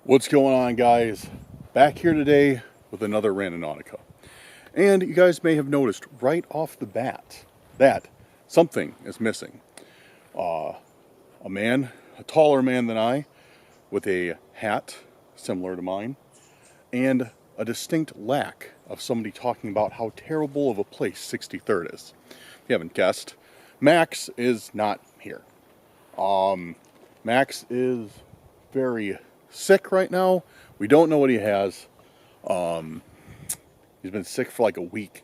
What's going on, guys? Back here today with another Randonautica. And you guys may have noticed right off the bat that something is missing. A taller man than I, with a hat similar to mine, and a distinct lack of somebody talking about how terrible of a place 63rd is. If you haven't guessed, Max is not here. Max is very sick right now. We don't know what he has. He's been sick for like a week,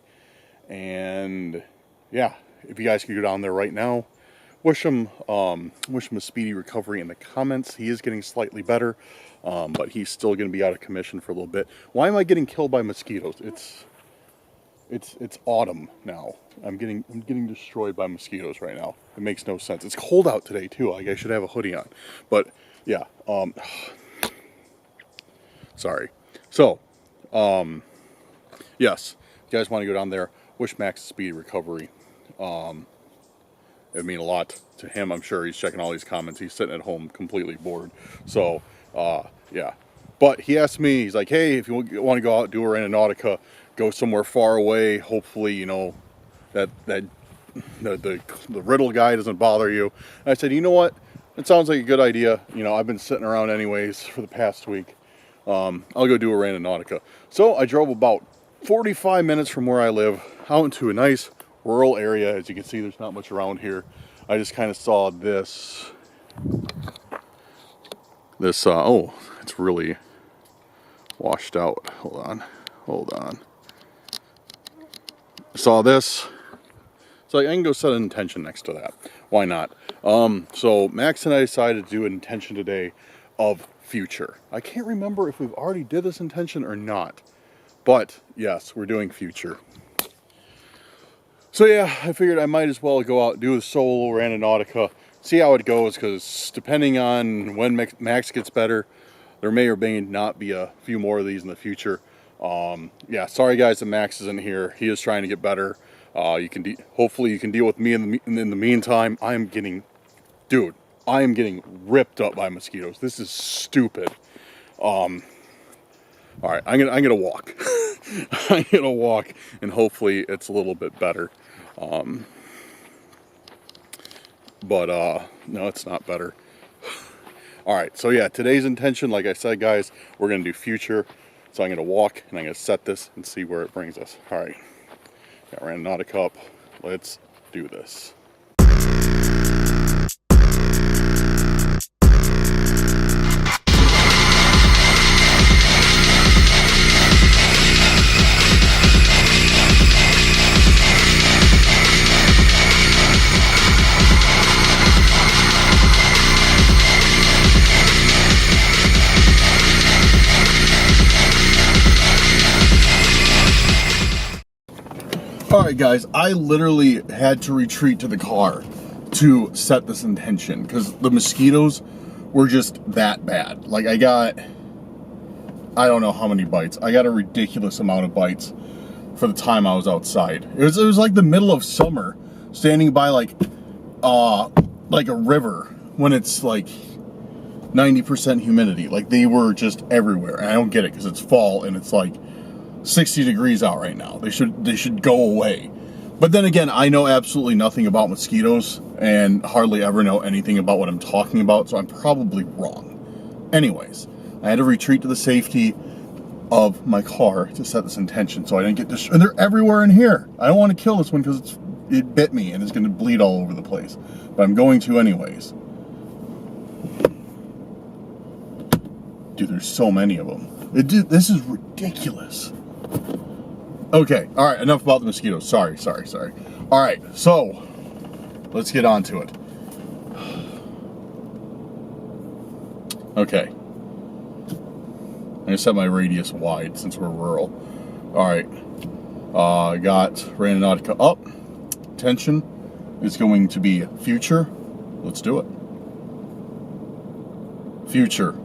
and yeah, if you guys could go down there right now, wish him a speedy recovery in the comments. He is getting slightly better, but he's still going to be out of commission for a little bit. Why am I getting killed by mosquitoes? It's autumn now. I'm getting destroyed by mosquitoes right now. It makes no sense. It's cold out today too. Like, I should have a hoodie on, but yeah. Sorry. So, yes, if you guys want to go down there, wish Max a speedy recovery. It would mean a lot to him. I'm sure he's checking all these comments. He's sitting at home completely bored. So, yeah. But he asked me, he's like, hey, if you want to go out, do a Randonautica, go somewhere far away. Hopefully, you know, that the riddle guy doesn't bother you. And I said, you know what? It sounds like a good idea. You know, I've been sitting around anyways for the past week. I'll go do a Randonautica. So I drove about 45 minutes from where I live out into a nice rural area. As you can see, there's not much around here. I just kind of saw this, oh, it's really washed out. Hold on. Saw this. So I can go set an intention next to that. Why not? So Max and I decided to do an intention today of future. I can't remember if we've already did this intention or not, but yes, we're doing future. So yeah, I figured I might as well go out and do a solo Randonautica, see how it goes, because depending on when Max gets better, there may or may not be a few more of these in the future. Yeah, sorry guys that Max isn't here. He is trying to get better. Hopefully you can deal with me in the meantime. I am getting ripped up by mosquitoes. This is stupid. All right, I'm gonna walk. I'm gonna walk, and hopefully it's a little bit better. But no, it's not better. All right, so yeah, today's intention, like I said, guys, we're gonna do future. So I'm gonna walk, and I'm gonna set this and see where it brings us. All right, got Randonautica up. Let's do this. Alright guys, I literally had to retreat to the car to set this intention because the mosquitoes were just that bad. Like, I don't know how many bites. I got a ridiculous amount of bites for the time I was outside. It was like the middle of summer, standing by like a river when it's like 90% humidity. Like, they were just everywhere. And I don't get it because it's fall and it's like 60 degrees out right now. They should go away. But then again, I know absolutely nothing about mosquitoes and hardly ever know anything about what I'm talking about, so I'm probably wrong. Anyways, I had to retreat to the safety of my car to set this intention so I didn't get destroyed. And they're everywhere in here. I don't want to kill this one because it bit me and it's going to bleed all over the place. But I'm going to anyways. Dude, there's so many of them. This is ridiculous. Okay, all right, enough about the mosquitoes. Sorry. All right, so let's get on to it. Okay. I'm gonna set my radius wide since we're rural. All right, got Randonautica up. Intention is going to be future. Let's do it. Future.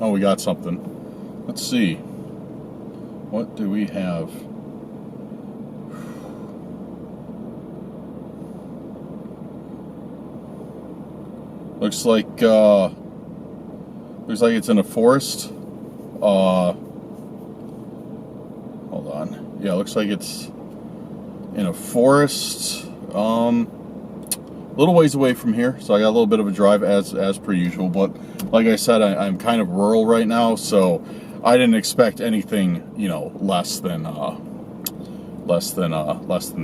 Oh, we got something. Let's see. What do we have? Looks like it's in a forest. Hold on. Yeah, looks like it's in a forest. A little ways away from here, so I got a little bit of a drive as per usual. But like I said, I'm kind of rural right now, so I didn't expect anything, you know, less than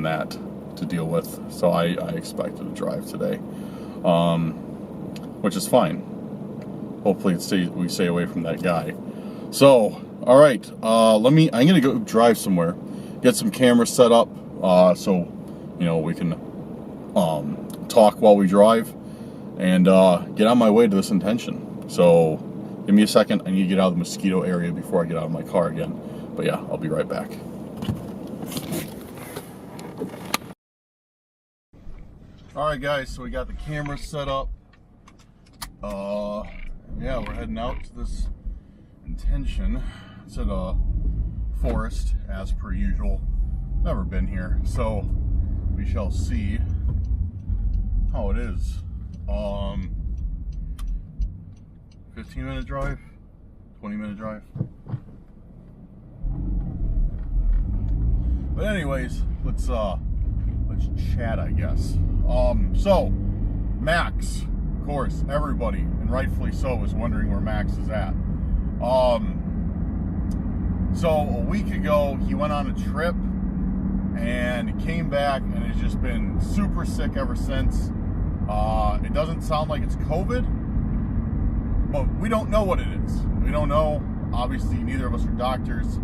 that to deal with. So I expected a drive today, which is fine. Hopefully we stay away from that guy. So, all right, I'm gonna go drive somewhere, get some cameras set up, so you know we can talk while we drive, and get on my way to this intention. So, give me a second. I need to get out of the mosquito area before I get out of my car again. But yeah, I'll be right back. All right, guys. So we got the camera set up. Yeah, we're heading out to this intention. It's at a forest, as per usual. Never been here, so we shall see how it is. 15-minute drive, 20-minute drive. But anyways, let's chat, I guess. So Max, of course, everybody, and rightfully so, is wondering where Max is at. So a week ago, he went on a trip and came back and has just been super sick ever since. It doesn't sound like it's COVID, but we don't know what it is. We don't know. Obviously, neither of us are doctors.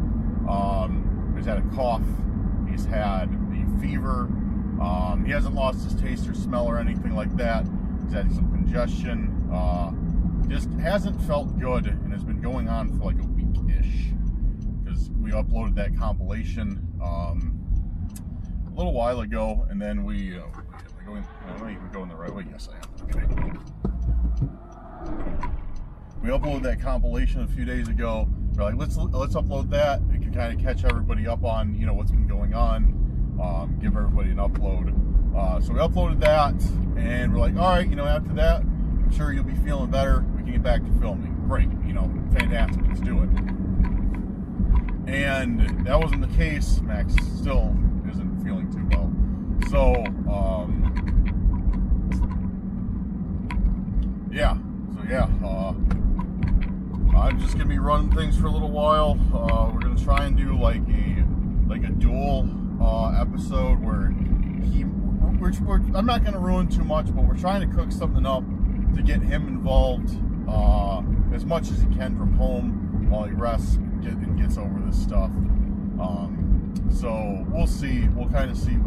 He's had a cough. He's had a fever. He hasn't lost his taste or smell or anything like that. He's had some congestion. Just hasn't felt good and has been going on for like a week-ish. Because we uploaded that compilation a little while ago, and then we... am I even going the right way? Yes, I am. Okay. We uploaded that compilation a few days ago. We're like, let's upload that. It can kind of catch everybody up on, you know, what's been going on. Give everybody an upload. So we uploaded that, and we're like, all right, you know, after that, I'm sure you'll be feeling better. We can get back to filming. Great, you know, fantastic. Let's do it. And that wasn't the case. Max still isn't feeling too well. So, I'm just gonna be running things for a little while. We're gonna try and do like a dual episode where I'm not gonna ruin too much, but we're trying to cook something up to get him involved as much as he can from home while he rests and gets over this stuff. So we'll see. We'll kind of see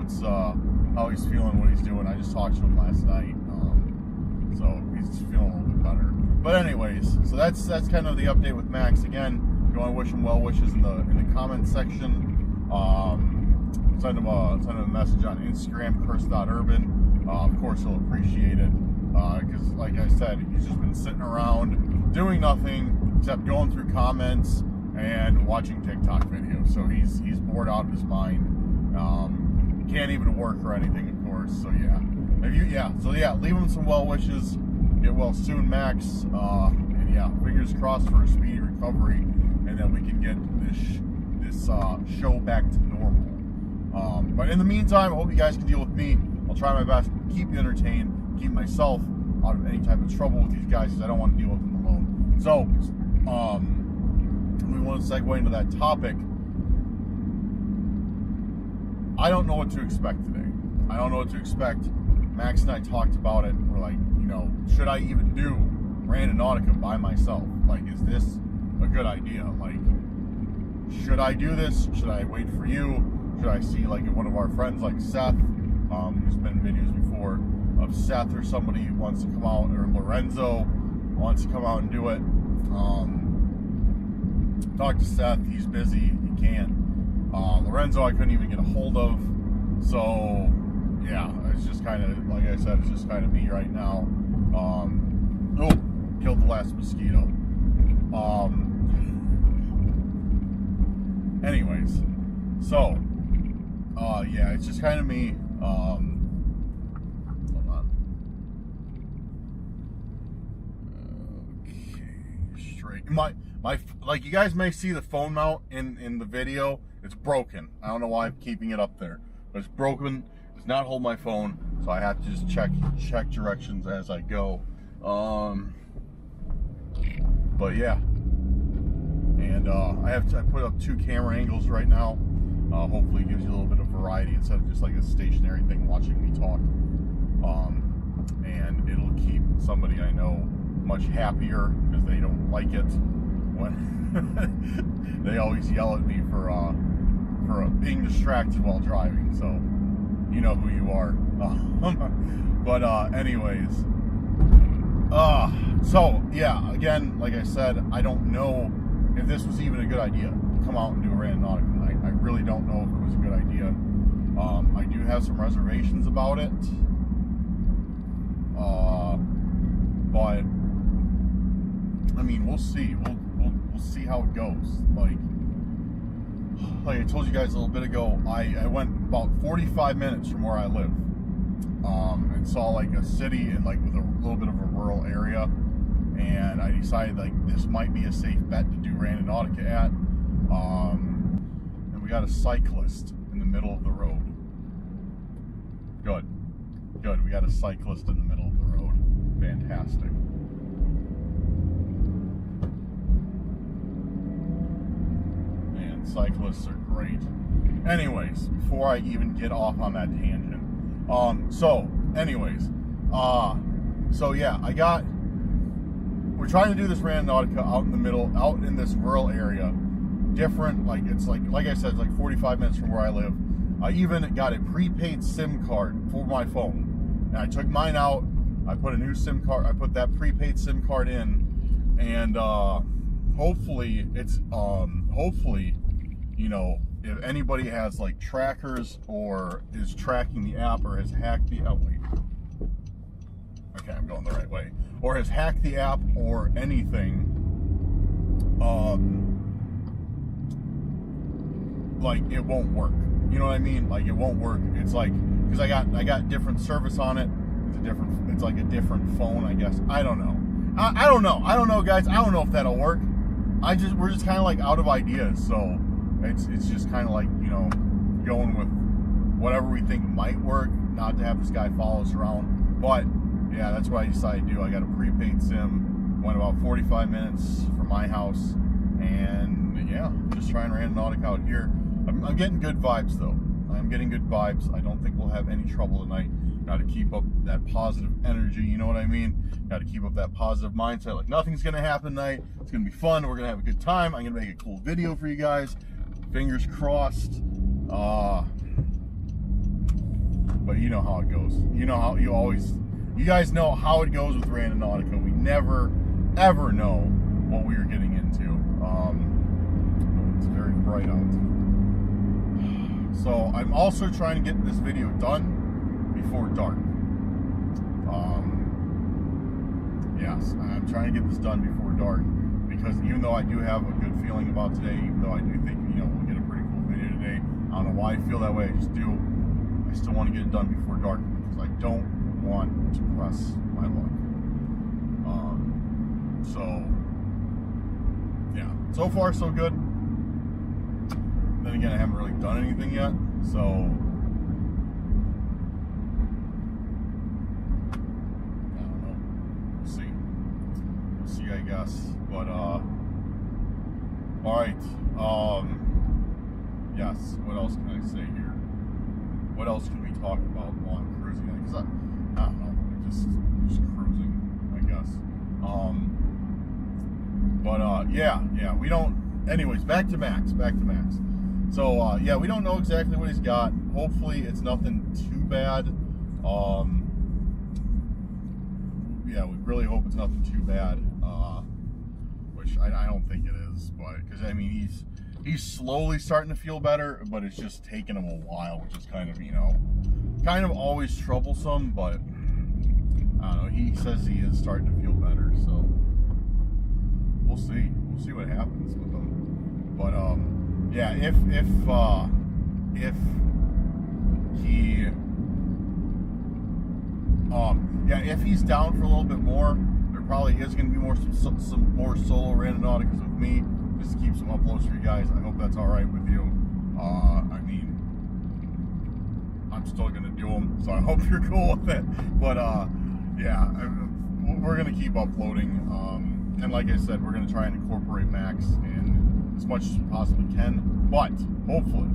how he's feeling, what he's doing. I just talked to him last night, so he's feeling a little bit better. But anyways, so that's kind of the update with Max. Again, if you want to wish him well wishes in the comment section. Send him a message on Instagram, curse.urban. Of course, he'll appreciate it. Because, like I said, he's just been sitting around doing nothing except going through comments and watching TikTok videos. So he's bored out of his mind. Can't even work or anything, of course. So yeah, leave him some well wishes. Get well soon, Max. And yeah, fingers crossed for a speedy recovery, and then we can get this show back to normal. But in the meantime, I hope you guys can deal with me. I'll try my best to keep you entertained, keep myself out of any type of trouble with these guys, because I don't want to deal with them alone. So, we want to segue into that topic. I don't know what to expect today. I don't know what to expect. Max and I talked about it. We're like, you know, should I even do Randonautica by myself? Like, is this a good idea? Like, should I do this? Should I wait for you? Should I see like one of our friends like Seth, who's been in videos before, of Seth or somebody who wants to come out, or Lorenzo wants to come out and do it. Talk to Seth, he's busy, he can't. Lorenzo I couldn't even get a hold of. So yeah, it's just kind of, like I said, it's just kind of me right now. Killed the last mosquito. Anyways, so yeah, it's just kind of me. Hold on. like you guys may see the phone mount in the video. It's broken. I don't know why I'm keeping it up there, but it's broken. It's not holding my phone, so I have to just check directions as I go. But yeah, and I put up 2 camera angles right now. Hopefully it gives you a little bit of variety instead of just like a stationary thing watching me talk. And it'll keep somebody I know much happier, because they don't like it when they always yell at me for being distracted while driving. So you know who you are. But anyways, so yeah, again, like I said, I don't know if this was even a good idea to come out and do a Randonautica night. I really don't know if it was a good idea. I do have some reservations about it. But I mean, we'll see. We'll see how it goes. Like I told you guys a little bit ago, I went about 45 minutes from where I live, and saw like a city and like with a little bit of a rural area, and I decided like this might be a safe bet to do Randonautica at. And we got a cyclist in the middle of the road. Good. We got a cyclist in the middle of the road. Fantastic. Man, cyclists are great. Anyways, before I even get off on that tangent, so yeah, we're trying to do this Randonautica out in the middle, out in this rural area. Different, like it's like I said, it's like 45 minutes from where I live. I even got a prepaid SIM card for my phone. And I took mine out, I put a new SIM card, I put that prepaid SIM card in, and hopefully it's, you know, if anybody has like trackers or is tracking the app or has hacked the, oh wait, okay, I'm going the right way, or has hacked the app or anything, like it won't work. You know what I mean? Like it won't work. It's like, because I got different service on it. It's like a different phone, I guess. I don't know. I don't know, guys. I don't know if that'll work. We're just kind of like out of ideas. So it's just kind of like, you know, going with whatever we think might work, not to have this guy follow us around. But yeah, that's what I decided to do. I got a prepaid SIM, went about 45 minutes from my house, and yeah, just trying Randonautica out here. I'm getting good vibes though. I'm getting good vibes. I don't think we'll have any trouble tonight. Got to keep up that positive energy, you know what I mean? Got to keep up that positive mindset. Like nothing's gonna happen tonight. It's gonna be fun. We're gonna have a good time. I'm gonna make a cool video for you guys. Fingers crossed. But you know how it goes. You know how you guys know how it goes with Randonautica. We never ever know what we are getting into. It's very bright out. So I'm also trying to get this video done before dark. Yes, I'm trying to get this done before dark, because even though I do have a good feeling about today, even though I do think, you know, we'll get a pretty cool video today, I don't know why I feel that way, I just do. I still want to get it done before dark, because I don't want to press my luck. So yeah, so far so good. Then again, I haven't really done anything yet, so I guess, but alright, yes, what else can I say here? What else can we talk about while I'm cruising? Because I don't know, just cruising, I guess. Yeah, we don't, anyways, back to Max. So, yeah, we don't know exactly what he's got. Hopefully it's nothing too bad. Yeah, we really hope it's nothing too bad. Which I don't think it is, but because I mean he's slowly starting to feel better, but it's just taking him a while, which is kind of, you know, kind of always troublesome. But I don't know. He says he is starting to feel better, so we'll see what happens with him. But yeah, if he's down for a little bit more, there probably is going to be some more solo Randonauticas with me, just to keep some uploads for you guys. I hope that's all right with you. I mean, I'm still going to do them, so I hope you're cool with it. But yeah, we're going to keep uploading. And like I said, we're going to try and incorporate Max in as much as we possibly can. But hopefully,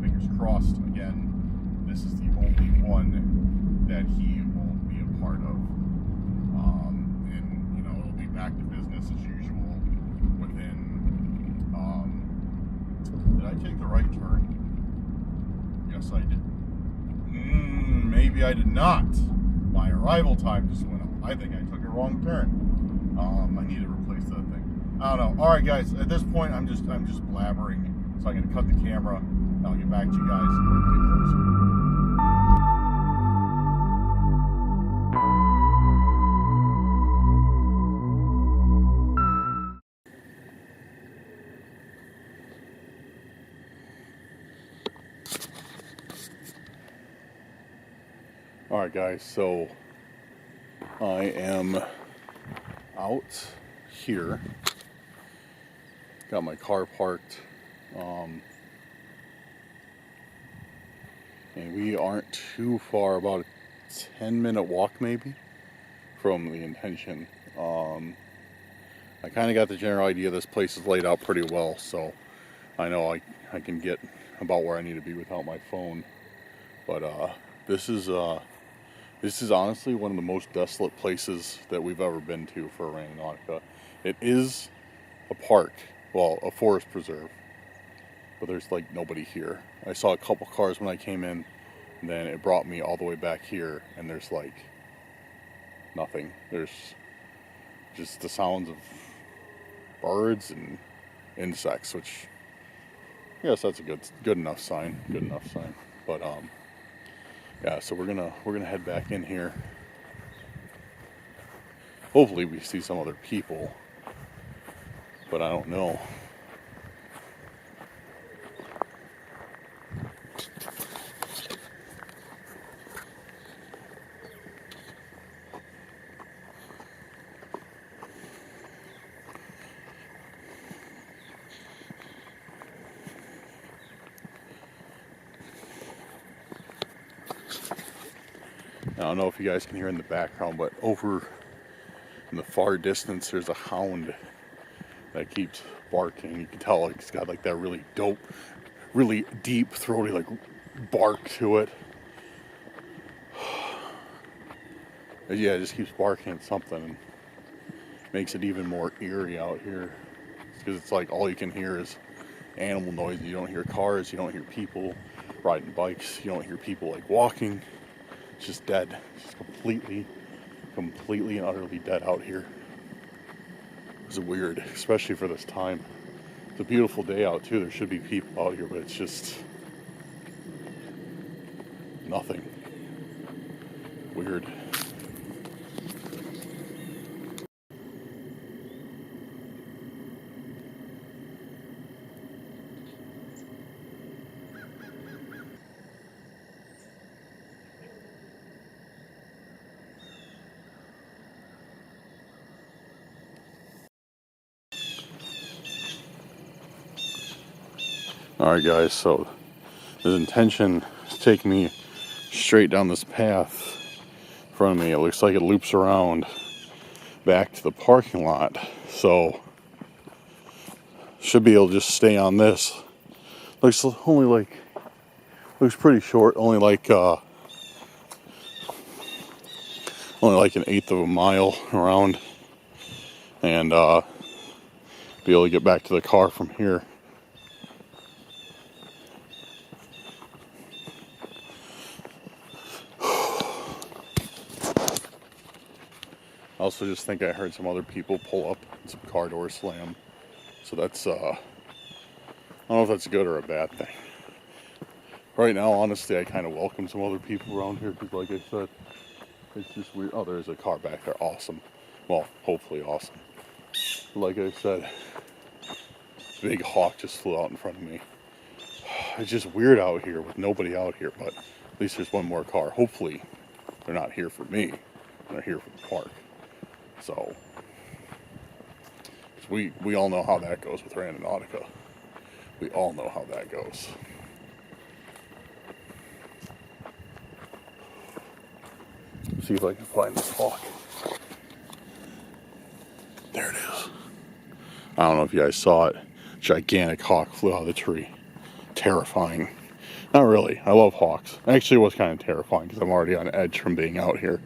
fingers crossed, again, this is the only one that he won't be a part of. And, you know, it'll be back to business as usual within, did I take the right turn? Yes, I did. Maybe I did not. My arrival time just went up. I think I took a wrong turn. I need to replace that thing. I don't know. All right, guys. At this point, I'm just blabbering. So I'm gonna cut the camera. And I'll get back to you guys when we get closer. All right, guys. So I am out here. Got my car parked. And we aren't too far, about a 10-minute walk maybe from the intention. I kind of got the general idea this place is laid out pretty well, so I know I can get about where I need to be without my phone. But this is honestly one of the most desolate places that we've ever been to for Randonautica. It is a park, well, a forest preserve, but there's like nobody here. I saw a couple cars when I came in, and then it brought me all the way back here, and there's like nothing. There's just the sounds of birds and insects, which, yes, that's a good enough sign. Good enough sign. But yeah, so we're gonna head back in here. Hopefully we see some other people, but I don't know. I don't know if you guys can hear in the background, but over in the far distance there's a hound that keeps barking. You can tell like it's got like that really deep throaty like bark to it. Yeah, it just keeps barking at something and makes it even more eerie out here, because it's like all you can hear is animal noise. You don't hear cars, you don't hear people riding bikes, you don't hear people like walking. It's just dead. It's just completely and utterly dead out here. It's weird, especially for this time. It's a beautiful day out too. There should be people out here, but it's just nothing. Weird. Alright guys, so his intention is to take me straight down this path in front of me. It looks like it loops around back to the parking lot, so should be able to just stay on this. Looks pretty short, only like an eighth of a mile around, and be able to get back to the car from here. I also just think I heard some other people pull up and some car doors slam. So that's, I don't know if that's a good or a bad thing. Right now, honestly, I kind of welcome some other people around here because, like I said, it's just weird. Oh, there's a car back there. Awesome. Well, hopefully awesome. Like I said, big hawk just flew out in front of me. It's just weird out here with nobody out here, but at least there's one more car. Hopefully, they're not here for me. They're here for the park. So we all know how that goes with Randonautica. We all know how that goes. See if I can find this hawk. There it is. I don't know if you guys saw it. Gigantic hawk flew out of the tree. Terrifying. Not really. I love hawks. Actually, it was kind of terrifying because I'm already on edge from being out here.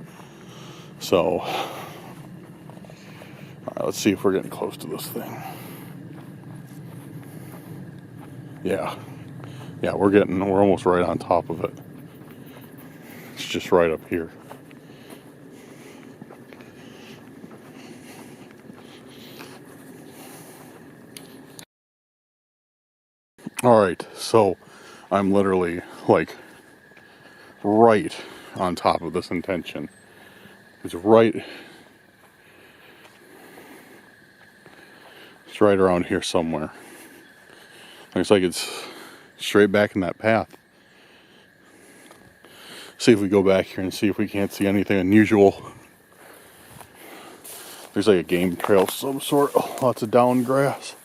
So, all right, let's see if we're getting close to this thing. Yeah, we're almost right on top of it. It's just right up here. All right, so I'm literally like right on top of this intention. It's right around here somewhere. Looks like it's straight back in that path. See if we go back here and see if we can't see anything unusual. There's like a game trail of some sort. Oh, lots of down grass.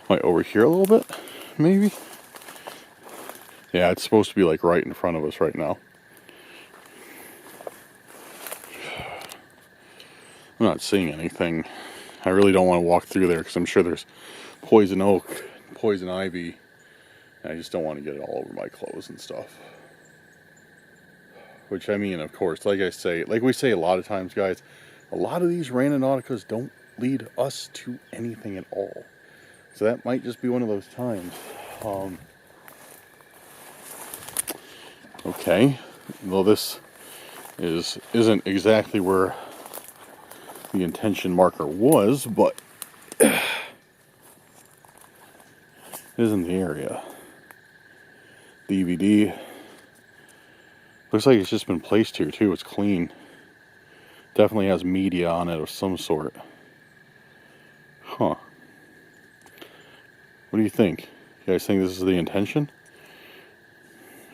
Like over here a little bit, maybe? Yeah, it's supposed to be like right in front of us right now. I'm not seeing anything. I really don't want to walk through there because I'm sure there's poison oak, poison ivy. And I just don't want to get it all over my clothes and stuff. Which, I mean, of course, like we say a lot of times, guys, a lot of these Randonauticas don't lead us to anything at all. So that might just be one of those times. Okay, well, this isn't exactly where the intention marker was, but it is in the area. DVD. Looks like it's just been placed here too. It's clean. Definitely has media on it of some sort. Huh. What do you think? You guys think this is the intention?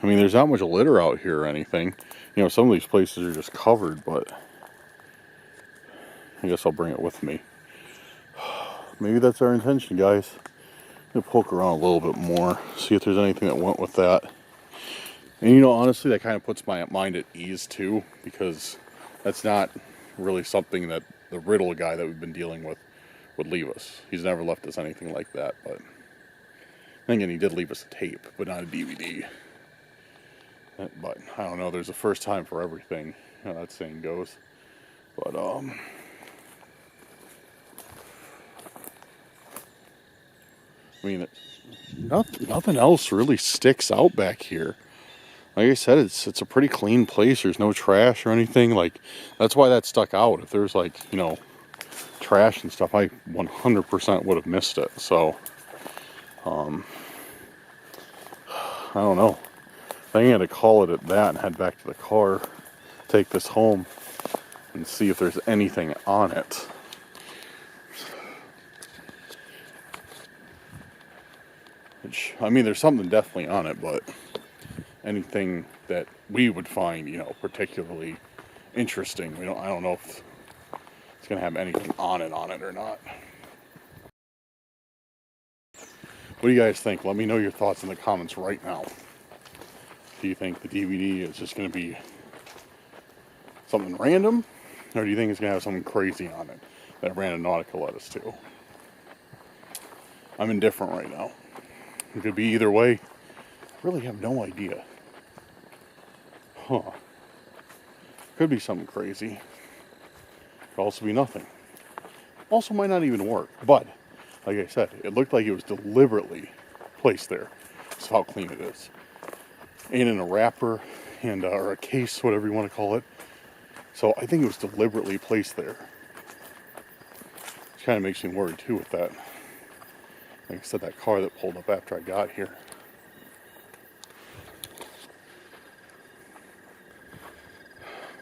I mean, there's not much litter out here or anything. You know, some of these places are just covered, but I guess I'll bring it with me. Maybe that's our intention, guys. I'm gonna poke around a little bit more, see if there's anything that went with that. And you know, honestly, that kind of puts my mind at ease too, because that's not really something that the riddle guy that we've been dealing with would leave us. He's never left us anything like that, but again, he did leave us a tape, but not a DVD. But I don't know, there's a first time for everything, you know, that saying goes. But I mean, nothing else really sticks out back here. Like I said, it's a pretty clean place. There's no trash or anything. Like, that's why that stuck out. If there's like, you know, trash and stuff, I 100% would have missed it. So I don't know. I think I'm gonna call it at that and head back to the car, take this home, and see if there's anything on it. Which, I mean, there's something definitely on it, but anything that we would find, you know, particularly interesting, I don't know if it's gonna have anything on it or not. What do you guys think? Let me know your thoughts in the comments right now. Do you think the DVD is just going to be something random? Or do you think it's going to have something crazy on it that Randonautica led us to? I'm indifferent right now. It could be either way. I really have no idea. Huh. Could be something crazy. Could also be nothing. Also might not even work. But, like I said, it looked like it was deliberately placed there. That's how clean it is. And in a wrapper and or a case, whatever you want to call it. So I think it was deliberately placed there. Which kind of makes me worried too with that. Like I said, that car that pulled up after I got here.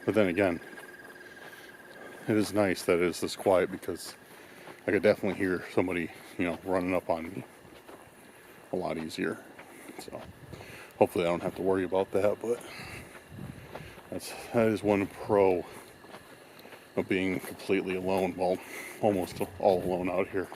But then again, it is nice that it is this quiet because I could definitely hear somebody, you know, running up on me a lot easier. So hopefully I don't have to worry about that, but That is one pro of being completely alone. Well, almost all alone out here.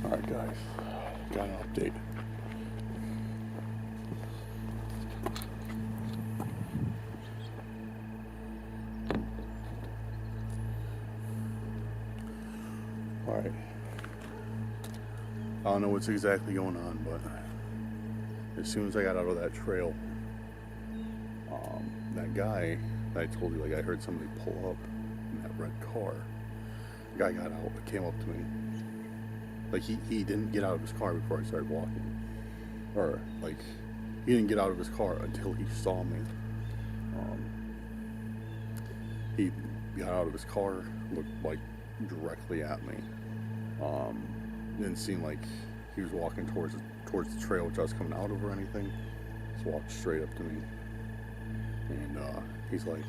Alright guys, got an update. Alright. I don't know what's exactly going on, but as soon as I got out of that trail, that guy that I told you, like I heard somebody pull up in that red car. The guy got out, came up to me. Like he didn't get out of his car before I started walking. Or like he didn't get out of his car until he saw me. He got out of his car, looked like directly at me. Didn't seem like he was walking towards the trail which I was coming out of or anything. Just walked straight up to me. And he's like,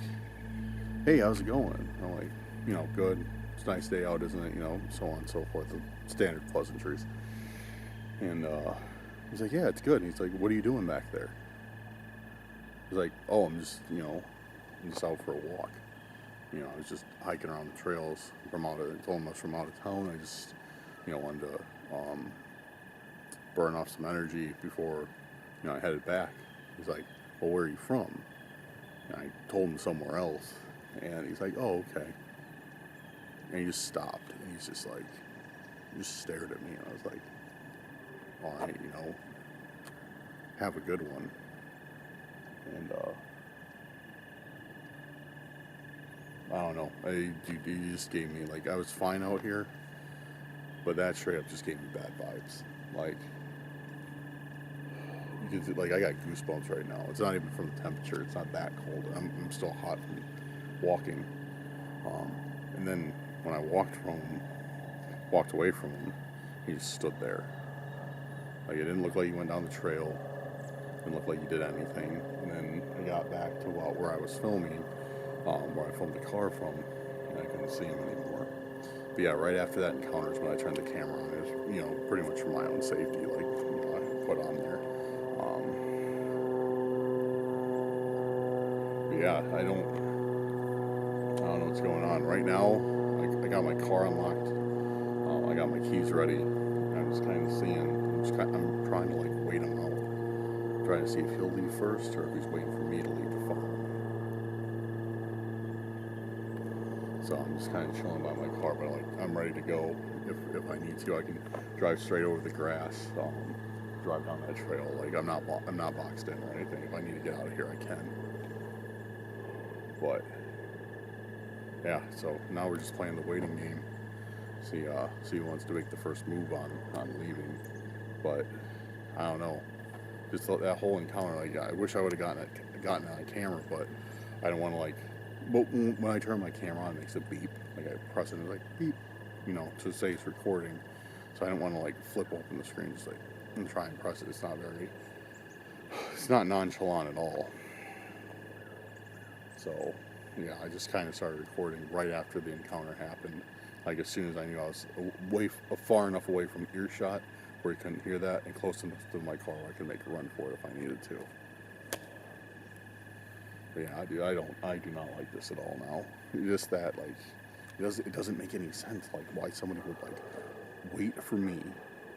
"Hey, how's it going?" I'm like, "You know, good. It's a nice day out, isn't it?" You know, so on and so forth. The standard pleasantries. And he's like, "Yeah, it's good." And he's like, "What are you doing back there?" He's like, "Oh, I'm just out for a walk. You know, I was just hiking around the trails from I told him I was from out of town. I just, wanted to burn off some energy before, I headed back." He's like, "Well, where are you from?" And I told him somewhere else. And he's like, "Oh, okay." And he just stopped. And he's just like, just stared at me. And I was like, "All right, have a good one." And I don't know. He just gave me, like, I was fine out here, but that straight up just gave me bad vibes. Like, I got goosebumps right now. It's not even from the temperature. It's not that cold. I'm still hot from walking. And then when I walked away from him, he just stood there. Like, it didn't look like he went down the trail. It didn't look like he did anything. And then I got back to about where I was filming, where I filmed the car from, and I couldn't see him anymore. But yeah, right after that encounter is when I turned the camera on. It was, pretty much for my own safety, like, I put on there. But yeah, I don't know what's going on. Right now, I got my car unlocked. I got my keys ready. I'm just kind of seeing, I'm trying to, like, wait him out. Trying to see if he'll leave first or if he's waiting for me to leave to follow. So I'm just kind of chilling by my car, but I'm ready to go. If I need to, I can drive straight over the grass, drive down that trail. Like, I'm not boxed in or anything. If I need to get out of here, I can. But yeah, so now we're just playing the waiting game. See who wants to make the first move on leaving. But I don't know. Just that whole encounter, like, I wish I would have gotten it on camera, but I don't want to, like. But when I turn my camera on, it makes a beep. Like, I press it and it's like beep, to say it's recording. So I don't want to, like, flip open the screen just like and try and press it. It's not nonchalant at all. So yeah, I just kind of started recording right after the encounter happened. Like, as soon as I knew I was far enough away from earshot where he couldn't hear that, and close enough to my car where I could make a run for it if I needed to. But yeah, I do not like this at all now. Just that, like, it doesn't make any sense, like, why somebody would, like, wait for me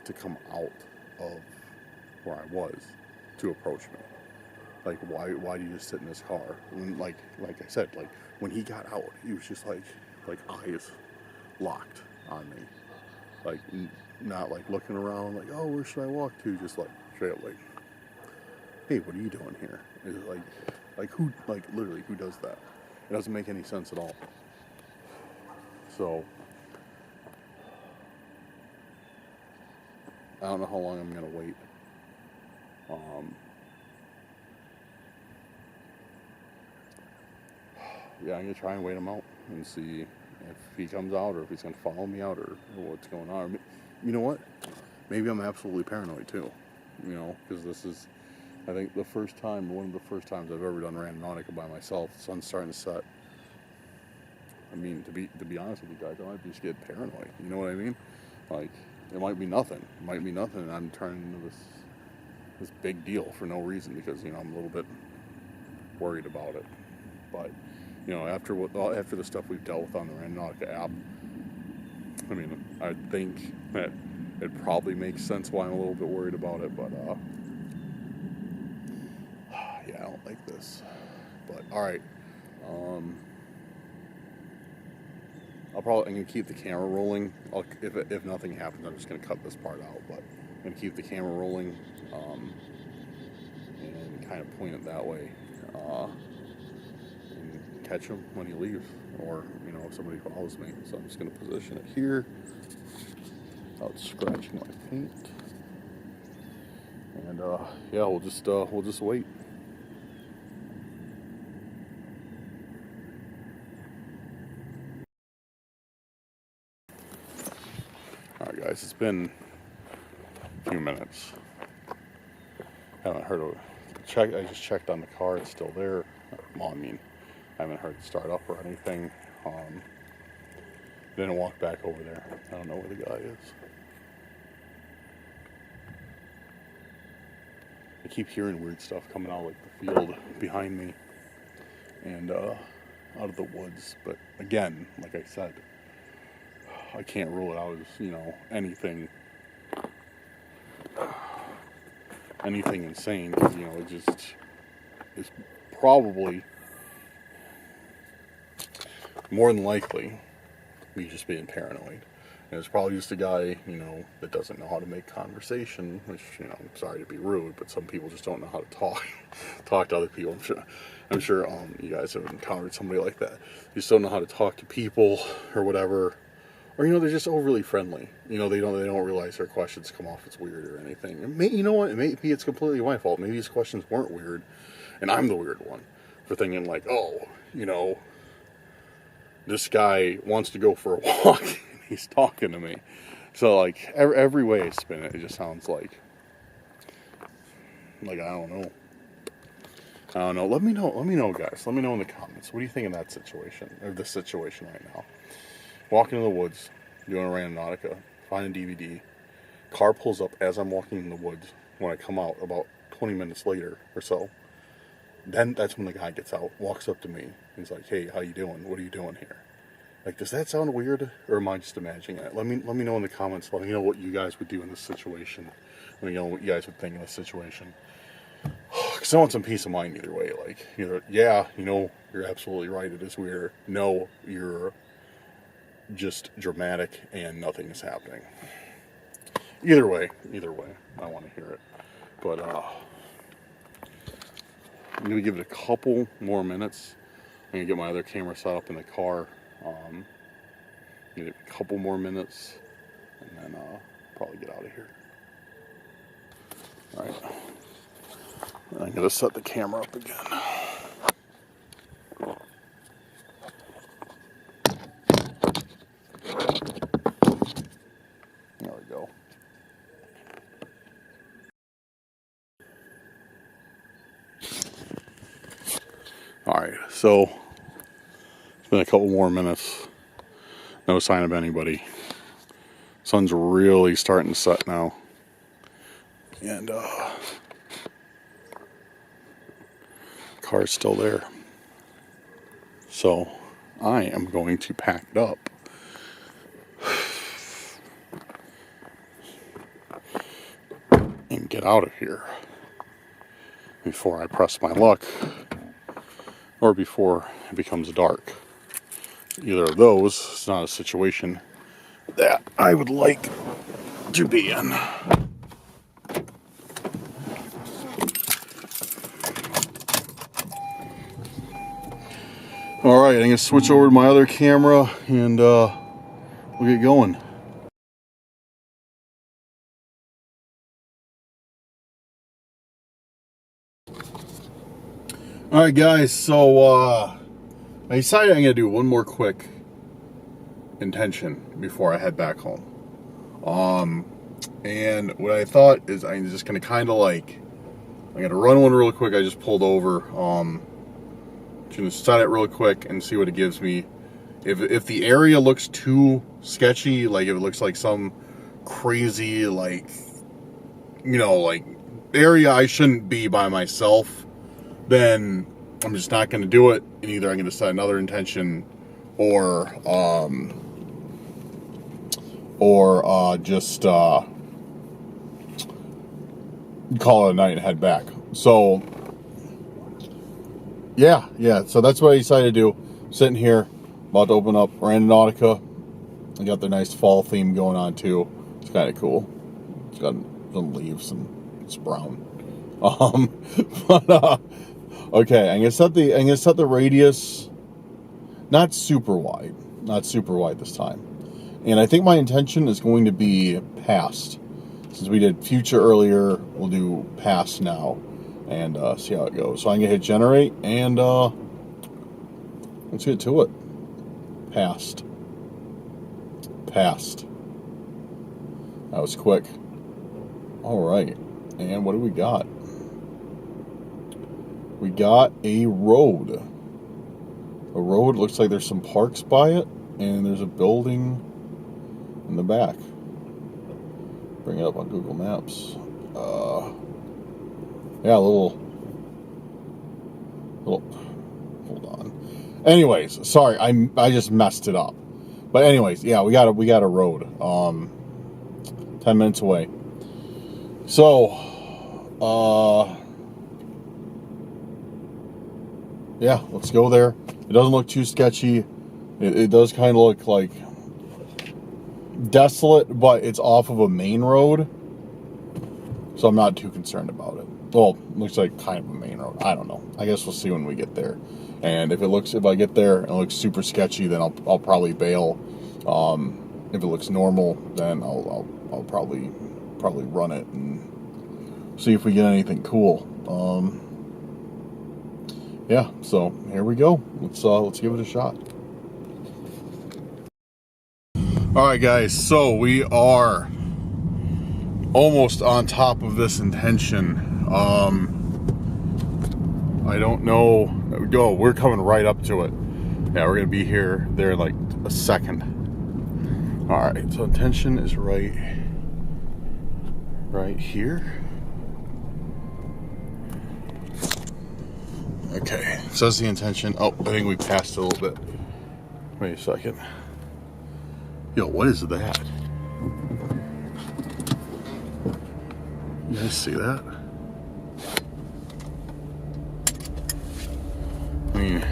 to come out of where I was to approach me. Like, why do you just sit in this car? And like I said, like, when he got out, he was just like eyes locked on me. Like, not like looking around, like, oh, where should I walk to? Just like, straight up, like, hey, what are you doing here? It's like who, like, literally, who does that? It doesn't make any sense at all. So, I don't know how long I'm gonna wait. Yeah, I'm gonna try and wait him out and see if he comes out or if he's gonna follow me out or what's going on. You know what? Maybe I'm absolutely paranoid too. You know, because this is, I think, one of the first times I've ever done Randonautica by myself. The sun's starting to set. I mean, to be honest with you guys, I might just get paranoid. You know what I mean? Like, it might be nothing. It might be nothing, and I'm turning into this big deal for no reason because, you know, I'm a little bit worried about it. But, you know, after the stuff we've dealt with on the Randonautica app, I mean, I think that it probably makes sense why I'm a little bit worried about it. But yeah, I don't like this. But all right. I'm gonna keep the camera rolling. If nothing happens, I'm just gonna cut this part out. But I'm gonna keep the camera rolling and kind of point it that way, and catch him when he leaves, or, you know, if somebody follows me. So I'm just gonna position it here without scratching my paint, and yeah, we'll just wait. Alright guys, it's been a few minutes. Haven't heard of check. I just checked on the car, it's still there. Well, I mean, I haven't heard it start up or anything. Then walk back over there. I don't know where the guy is. I keep hearing weird stuff coming out like the field behind me and out of the woods. But again, like I said, I can't rule it out as, you know, anything insane, because, you know, it just is probably more than likely me just being paranoid. And it's probably just a guy, you know, that doesn't know how to make conversation, which, you know, I'm sorry to be rude, but some people just don't know how to talk to other people. I'm sure you guys have encountered somebody like that. You just don't know how to talk to people or whatever. Or, you know, they're just overly friendly. You know, they don't realize their questions come off as weird or anything. You know what? Maybe it's completely my fault. Maybe his questions weren't weird, and I'm the weird one for thinking like, oh, you know, this guy wants to go for a walk and he's talking to me. So like every way I spin it, it just sounds like I don't know. Let me know, guys. Let me know in the comments. What do you think of that situation, or this situation right now? Walking in the woods, doing a Randonautica, find a DVD. Car pulls up as I'm walking in the woods. When I come out, about 20 minutes later or so, then that's when the guy gets out, walks up to me. He's like, "Hey, how you doing? What are you doing here?" Like, does that sound weird, or am I just imagining it? Let me know in the comments. Let me know what you guys would do in this situation. Let me know what you guys would think in this situation. Because I want some peace of mind either way. Like, either, yeah, you know, you're absolutely right, it is weird. No, you're just dramatic and nothing is happening. Either way, I want to hear it. But I'm going to give it a couple more minutes. I'm going to get my other camera set up in the car. Give it a couple more minutes, and then probably get out of here. Alright. I'm going to set the camera up again. There we go. Alright, so it's been a couple more minutes. No sign of anybody. Sun's really starting to set now. And car's still there. So I am going to pack it up. get out of here before I press my luck or before it becomes dark. Either of those is not a situation that I would like to be in. Alright, I'm going to switch over to my other camera and we'll get going. Alright guys, so I decided I'm going to do one more quick intention before I head back home. And what I thought is I'm just going to kind of like, I'm going to run one real quick. I just pulled over. Just going to set it real quick and see what it gives me. If the area looks too sketchy, like if it looks like some crazy, like, you know, like area I shouldn't be by myself, then I'm just not going to do it. And either I'm going to set another intention or just call it a night and head back. So yeah, so that's what I decided to do. Sitting here, about to open up Randonautica. I got the nice fall theme going on too. It's kind of cool. It's got some leaves and it's brown. Okay, I'm gonna set the radius not super wide this time. And I think my intention is going to be past. Since we did future earlier, we'll do past now and see how it goes. So I'm gonna hit generate and let's get to it. Past. That was quick. All right, and what do we got? We got a road. A road, looks like there's some parks by it, and there's a building in the back. Bring it up on Google Maps. Yeah, a little, hold on. Anyways, sorry, I just messed it up. But anyways, yeah, we got a road. 10 minutes away. So, yeah, let's go there. It doesn't look too sketchy. It does kind of look like desolate, but it's off of a main road, so I'm not too concerned about it. Well, it looks like kind of a main road. I don't know. I guess we'll see when we get there. And if I get there and it looks super sketchy, then I'll probably bail. If it looks normal, then I'll probably run it and see if we get anything cool. Yeah, so here we go. Let's give it a shot. All right, guys. So we are almost on top of this intention. I don't know. Oh, we're coming right up to it. Yeah, we're gonna be there in like a second. All right. So intention is right here. Okay, says the intention. Oh, I think we passed a little bit. Wait a second. Yo, what is that? You guys see that? I mean,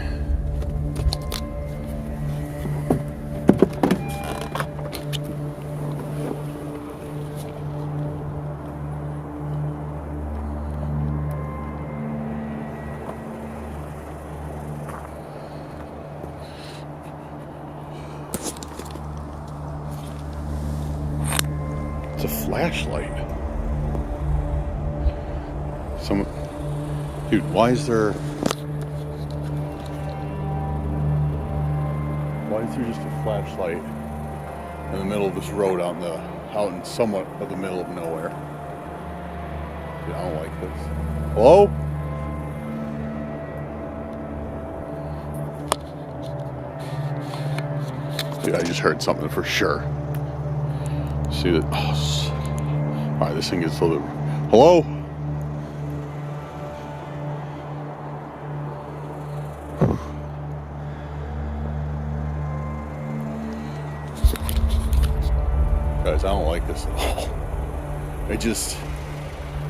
it's a flashlight. Dude, why is there just a flashlight in the middle of this road out in somewhat of the middle of nowhere? Dude, I don't like this. Hello? Dude, I just heard something for sure. See that? Oh, all right, this thing gets a little bit. Hello? Guys, I don't like this at all.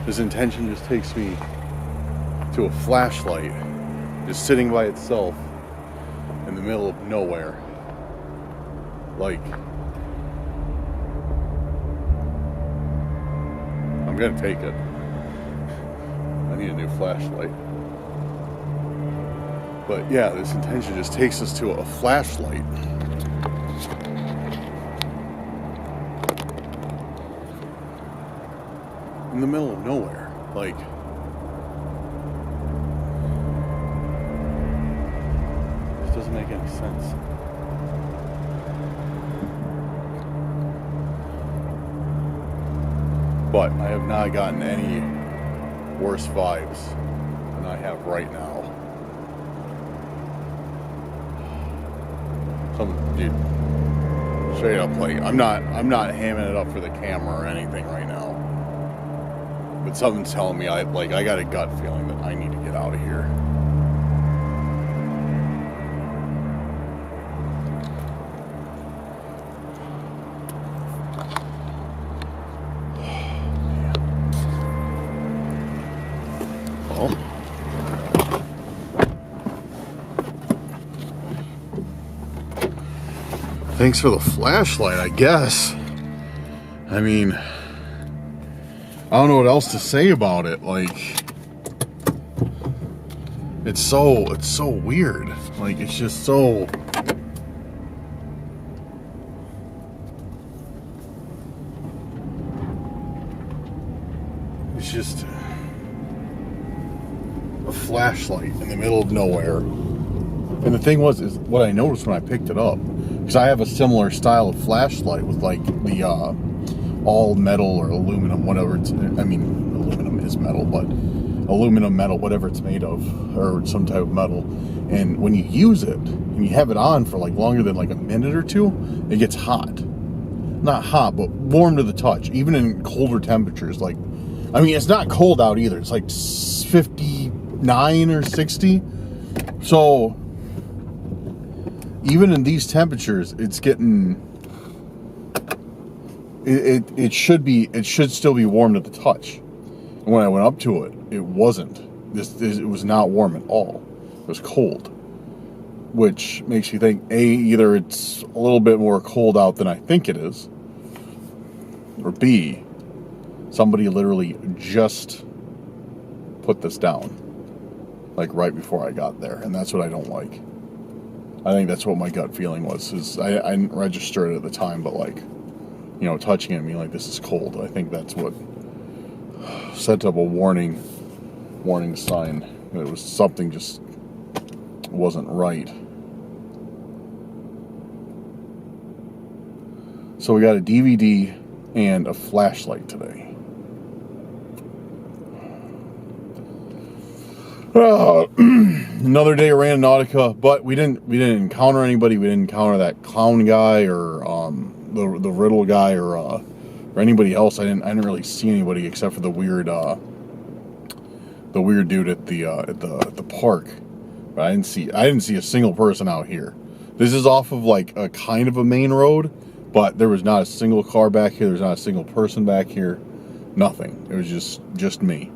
This intention just takes me to a flashlight just sitting by itself in the middle of nowhere. Like, I'm gonna take it. I need a new flashlight. But yeah, this intention just takes us to a flashlight. In the middle of nowhere. Like, this doesn't make any sense. But I have not gotten any worse vibes than I have right now. Dude, straight up, like, I'm not hamming it up for the camera or anything right now. But something's telling me I got a gut feeling that I need to get out of here. Well, thanks for the flashlight, I guess. I mean, I don't know what else to say about it. Like, it's so weird. Like, it's just so, it's just a flashlight in the middle of nowhere. And the thing is what I noticed when I picked it up, because I have a similar style of flashlight with like the all metal or aluminum, whatever it's, I mean, aluminum is metal, but aluminum metal, whatever it's made of, or some type of metal. And when you use it and you have it on for like longer than like a minute or two, it gets hot. Not hot, but warm to the touch, even in colder temperatures. Like, I mean, it's not cold out either. It's like 59 or 60. So even in these temperatures, it's getting, it should still be warm to the touch. And when I went up to it, it wasn't. It was not warm at all. It was cold, which makes me think, A, either it's a little bit more cold out than I think it is, or B, somebody literally just put this down, like right before I got there, and that's what I don't like. I think that's what my gut feeling was. Is I didn't register it at the time, but like, you know, touching it and being like, this is cold. I think that's what set up a warning sign that it was something just wasn't right. So we got a DVD and a flashlight today. Another day of Randonautica, but we didn't encounter anybody. We didn't encounter that clown guy or the riddle guy or anybody else. I didn't really see anybody except for the weird dude at the park. But I didn't see a single person out here. This is off of like a kind of a main road, but there was not a single car back here. There's not a single person back here. Nothing. It was just me.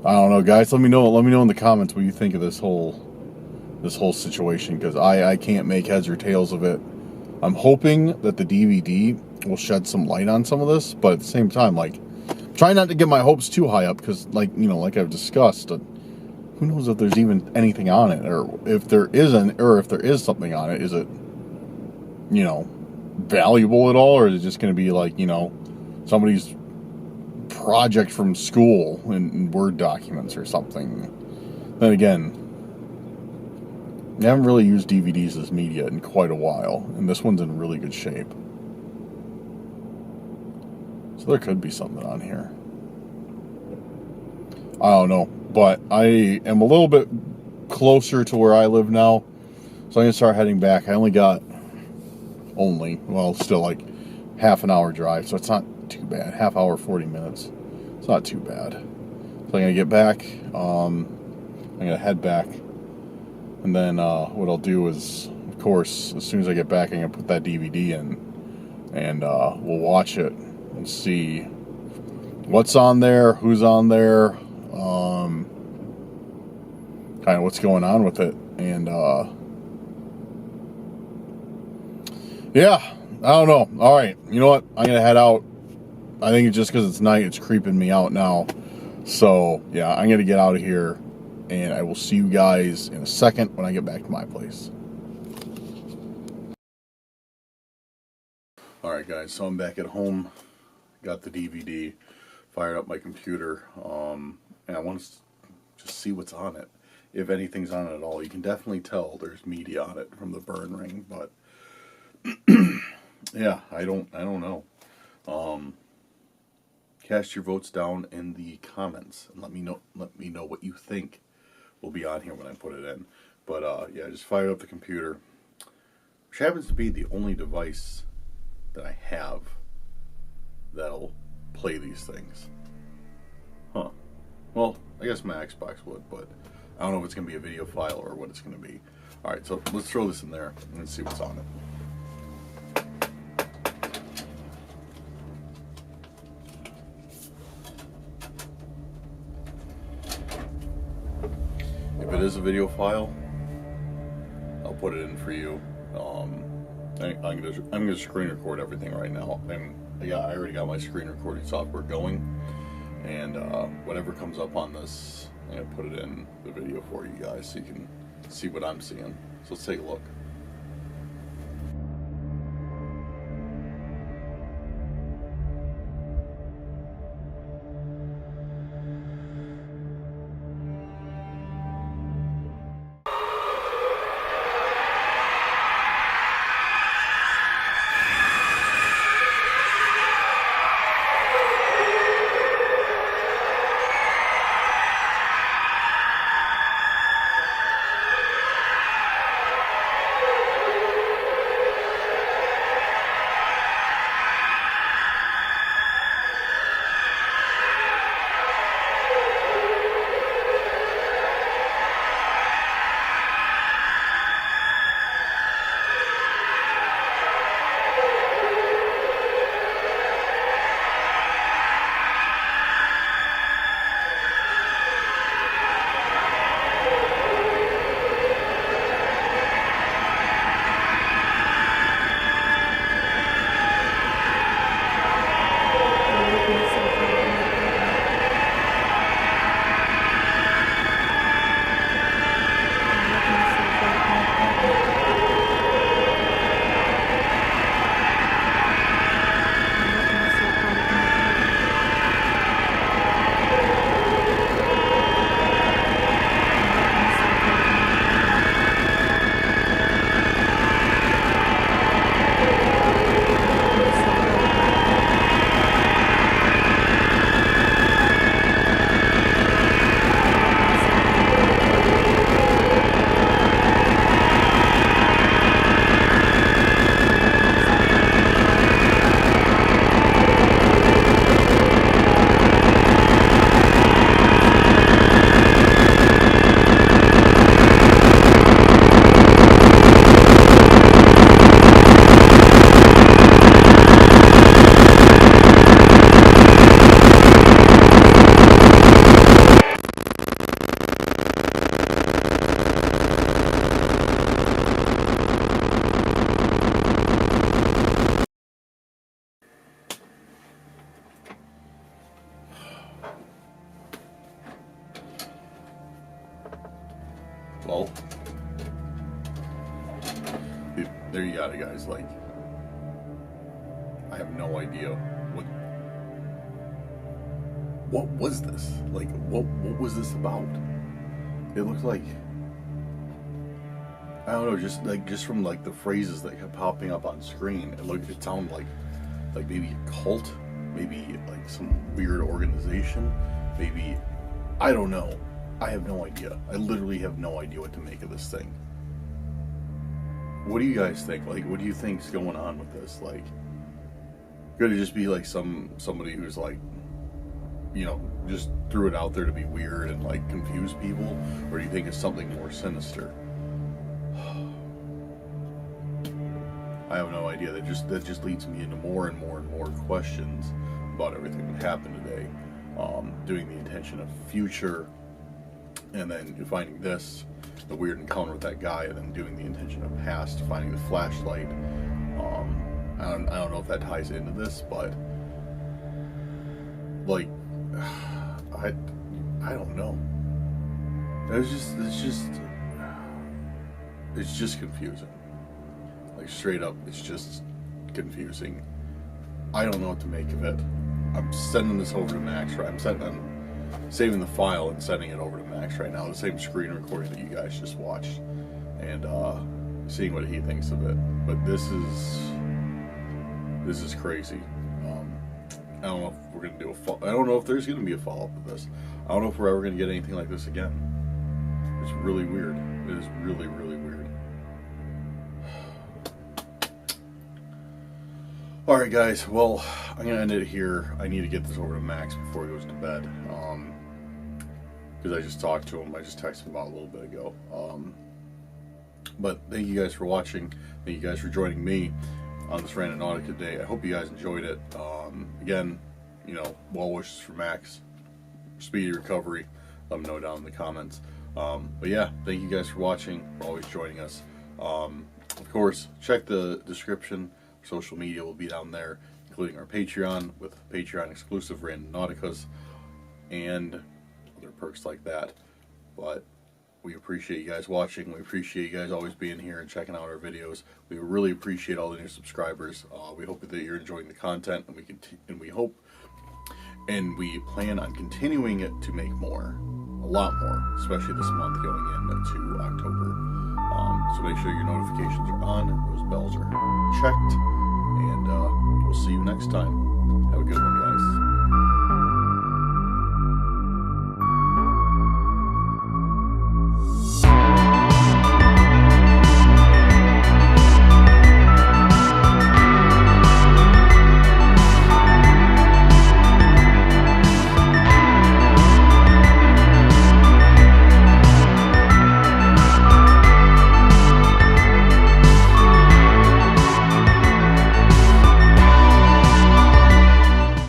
I don't know, guys. Let me know in the comments what you think of this whole situation, because I can't make heads or tails of it. I'm hoping that the DVD will shed some light on some of this, but at the same time, like, try not to get my hopes too high up, because, like, you know, like I've discussed, who knows if there's even anything on it, or if there isn't, or if there is something on it, is it, you know, valuable at all, or is it just going to be like, you know, somebody's project from school in Word documents or something? Then again, I haven't really used DVDs as media in quite a while, and this one's in really good shape. So there could be something on here. I don't know, but I am a little bit closer to where I live now, so I'm going to start heading back. I only got, still like half an hour drive, so it's not too bad. Half hour, 40 minutes. It's not too bad. So I'm going to get back. I'm going to head back. And then what I'll do is, of course, as soon as I get back, I'm going to put that DVD in. And we'll watch it. and see what's on there, who's on there, kind of what's going on with it. And yeah, I don't know. All right, you know what? I'm gonna head out. I think it's just because it's night, it's creeping me out now. So yeah, I'm gonna get out of here, and I will see you guys in a second when I get back to my place. All right, guys. So I'm back at home. Got the DVD, fired up my computer, and I want to just see what's on it. If anything's on it at all. You can definitely tell there's media on it from the burn ring, but yeah, I don't know. Cast your votes down in the comments and let me know what you think will be on here when I put it in. But yeah, just fired up the computer, which happens to be the only device that I have that'll play these things. Huh. Well, I guess my Xbox would, but I don't know if it's going to be a video file or what it's going to be. Alright, so let's throw this in there and see what's on it. If it is a video file, I'll put it in for you. I'm gonna screen record everything right now. I already got my screen recording software going, and whatever comes up on this, I'm gonna put it in the video for you guys so you can see what I'm seeing. So let's take a look. Well, there you got it, guys. Like, I have no idea what was this? Like, what was this about? It looked like, I don't know, just from like the phrases that kept popping up on screen, it sounded like maybe a cult, maybe like some weird organization, maybe, I don't know. I have no idea. I literally have no idea what to make of this thing. What do you guys think? Like, what do you think's going on with this? Like, could it just be like somebody who's like, you know, just threw it out there to be weird and like confuse people? Or do you think it's something more sinister? I have no idea. That just leads me into more and more and more questions about everything that happened today. Doing the intention of future, and then finding this, the weird encounter with that guy, and then doing the intention of past, finding the flashlight. I don't know if that ties into this, but like, I don't know. It's just confusing. Like, straight up, it's just confusing. I don't know what to make of it. I'm sending this over to Max, right? I'm saving the file and sending it over to Max right now, the same screen recording that you guys just watched, and seeing what he thinks of it. But this is crazy. I don't know if we're gonna do I don't know if there's gonna be a follow-up to this. I don't know if we're ever gonna get anything like this again. It's really weird. It is really, really weird. Alright guys, well, I'm gonna end it here. I need to get this over to Max before he goes to bed. Because I just talked to him. I just texted him about a little bit ago. But thank you guys for watching. Thank you guys for joining me on this Randonautica day. I hope you guys enjoyed it. Again, you know, well wishes for Max. Speedy recovery. Let me know down in the comments. But yeah, thank you guys for watching, for always joining us. Of course, check the description. Social media will be down there, including our Patreon with Patreon exclusive Randonauticas and other perks like that. But we appreciate you guys watching. We appreciate you guys always being here and checking out our videos. We really appreciate all the new subscribers. We hope that you're enjoying the content, and we hope and we plan on continuing it to make more, a lot more, especially this month going into October. So make sure your notifications are on, those bells are checked, and we'll see you next time.